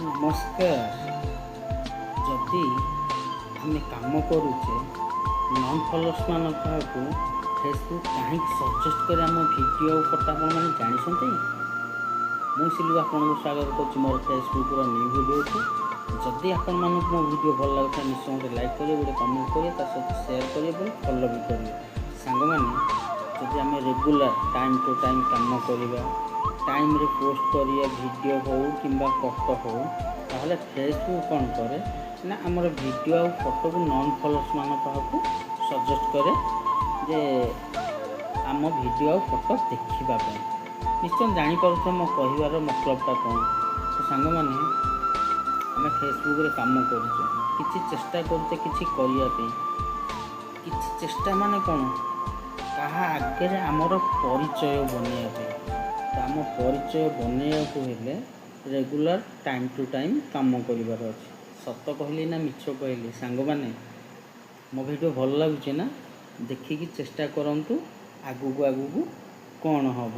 नमस्कार। जदि आम कम करुचे नॉन फॉलोअर्स मान फेसबुक कहीं सजेस्ट कर आम वीडियो फटा आप मैंने जानते मुझे सिलु आपको स्वागत कर मोर फेसबुक न्यू वीडियो को। जदि आपण मानक मो वीडियो भल लगता निश्चय गोटे लाइक करेंगे, गोटे कमेंट करेंगे, सहित सेयार करेंगे, फॉलो भी करेंगे। सांग मैंने जदि आम रेगुलर टाइम टू टाइम कम करवा, टाइम रे पोस्ट करिया वीडियो हो कि फोटो हो, ताहले फेसबुक कौन करे ना आमर वीडियो आ फोटो को नॉन फॉलोअर्स मान को सजेस्ट करे जे आम वीडियो आ फोटो देखा। निश्चय जापर मो कहार मतलबटा कौन। तो सांग मैंने आम फेसबुक रे काम कर चेष्टा करते कि चेष्टा माने कौन कहा आगे आमर परिचय बनवाई। तो आम परिचय बनवाक हेले रेगुलर टाइम टू टाइम काम करार अच्छे। सत कहली ना मिछ कहली सांग मैंने मो वीडियो भल लगुच ना देखिकी चेष्टा करंतु आगू कौन हम।